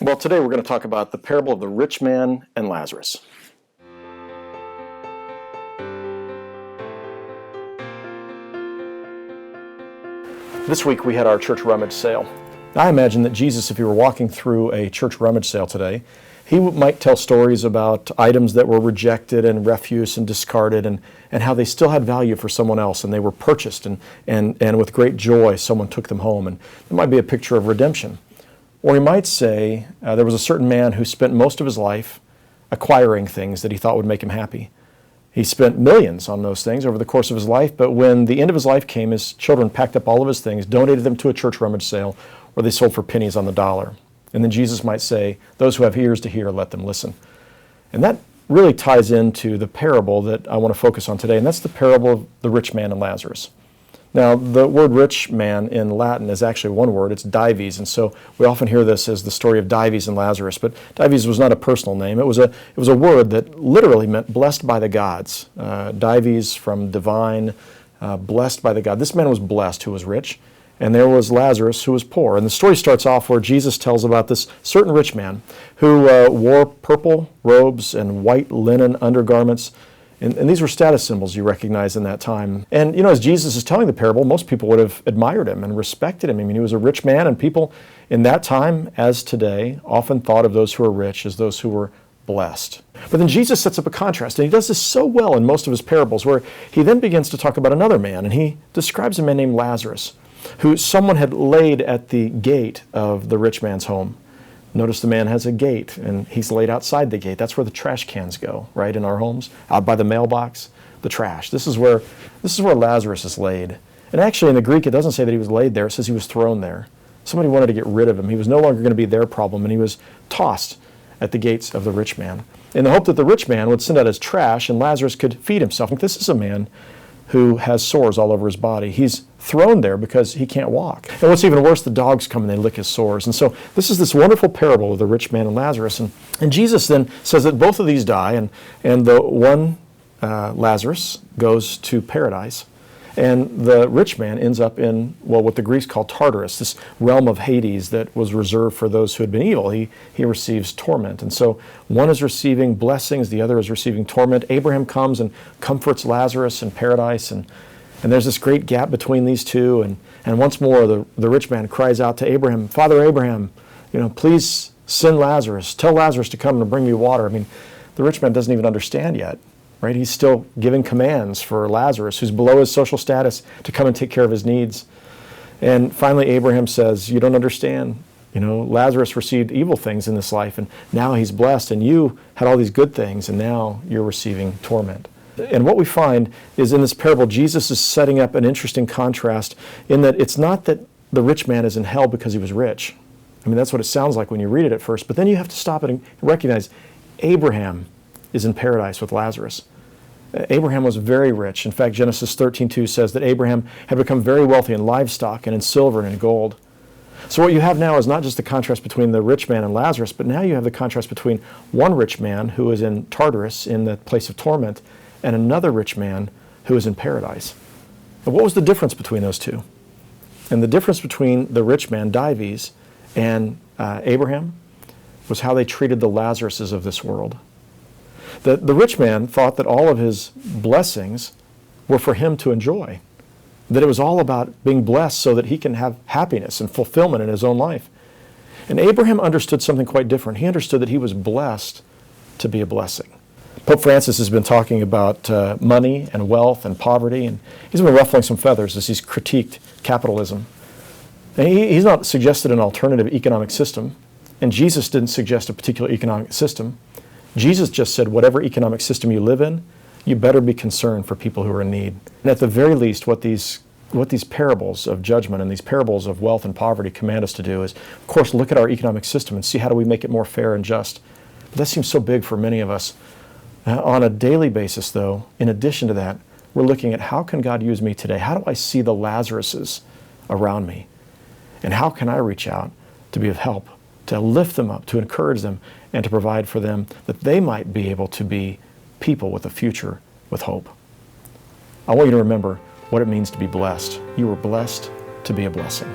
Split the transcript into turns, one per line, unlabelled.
Well, today we're going to talk about the parable of the rich man and Lazarus. This week we had our church rummage sale. I imagine that Jesus, if he were walking through a church rummage sale today, he might tell stories about items that were rejected and refuse and discarded and how they still had value for someone else and they were purchased and with great joy someone took them home. And it might be a picture of redemption. Or he might say there was a certain man who spent most of his life acquiring things that he thought would make him happy. He spent millions on those things over the course of his life, but when the end of his life came, his children packed up all of his things, donated them to a church rummage sale, or they sold for pennies on the dollar. And then Jesus might say, those who have ears to hear, let them listen. And that really ties into the parable that I want to focus on today, and that's the parable of the rich man and Lazarus. Now, the word rich man in Latin is actually one word, it's Dives, and so we often hear this as the story of Dives and Lazarus, but Dives was not a personal name. It was a word that literally meant blessed by the gods. Dives from divine, blessed by the God. This man was blessed who was rich, and there was Lazarus who was poor. And the story starts off where Jesus tells about this certain rich man who wore purple robes and white linen undergarments. And these were status symbols you recognize in that time. And, as Jesus is telling the parable, most people would have admired him and respected him. I mean, he was a rich man, and people in that time, as today, often thought of those who were rich as those who were blessed. But then Jesus sets up a contrast, and he does this so well in most of his parables, where he then begins to talk about another man, and he describes a man named Lazarus, who someone had laid at the gate of the rich man's home. Notice the man has a gate, and he's laid outside the gate. That's where the trash cans go, right, in our homes, out by the mailbox, the trash. This is where Lazarus is laid. And actually, in the Greek, it doesn't say that he was laid there. It says he was thrown there. Somebody wanted to get rid of him. He was no longer going to be their problem, and he was tossed at the gates of the rich man in the hope that the rich man would send out his trash and Lazarus could feed himself. And this is a man who has sores all over his body. He's thrown there because he can't walk. And what's even worse, the dogs come and they lick his sores. And so this is this wonderful parable of the rich man and Lazarus. And Jesus then says that both of these die, and the one, Lazarus, goes to paradise. And the rich man ends up in, what the Greeks call Tartarus, this realm of Hades that was reserved for those who had been evil. He receives torment. And so one is receiving blessings, the other is receiving torment. Abraham comes and comforts Lazarus in paradise, and there's this great gap between these two. And once more, the rich man cries out to Abraham, Father Abraham, please send Lazarus. Tell Lazarus to come and bring me water. I mean, the rich man doesn't even understand yet. Right? He's still giving commands for Lazarus, who's below his social status, to come and take care of his needs. And finally, Abraham says, you don't understand. Lazarus received evil things in this life, and now he's blessed, and you had all these good things, and now you're receiving torment. And what we find is in this parable, Jesus is setting up an interesting contrast in that it's not that the rich man is in hell because he was rich. I mean, that's what it sounds like when you read it at first, but then you have to stop it and recognize Abraham is in paradise with Lazarus. Abraham was very rich. In fact, Genesis 13:2 says that Abraham had become very wealthy in livestock and in silver and in gold. So what you have now is not just the contrast between the rich man and Lazarus, but now you have the contrast between one rich man who is in Tartarus, in the place of torment, and another rich man who is in paradise. Now, what was the difference between those two? And the difference between the rich man, Dives, and Abraham was how they treated the Lazaruses of this world. The rich man thought that all of his blessings were for him to enjoy, that it was all about being blessed so that he can have happiness and fulfillment in his own life. And Abraham understood something quite different. He understood that he was blessed to be a blessing. Pope Francis has been talking about money and wealth and poverty, and he's been ruffling some feathers as he's critiqued capitalism. And he's not suggested an alternative economic system, and Jesus didn't suggest a particular economic system. Jesus just said, whatever economic system you live in, you better be concerned for people who are in need. And at the very least, what these parables of judgment and these parables of wealth and poverty command us to do is, of course, look at our economic system and see how do we make it more fair and just. But that seems so big for many of us. On a daily basis, though, in addition to that, we're looking at how can God use me today? How do I see the Lazaruses around me? And how can I reach out to be of help, to lift them up, to encourage them, and to provide for them that they might be able to be people with a future with hope. I want you to remember what it means to be blessed. You were blessed to be a blessing.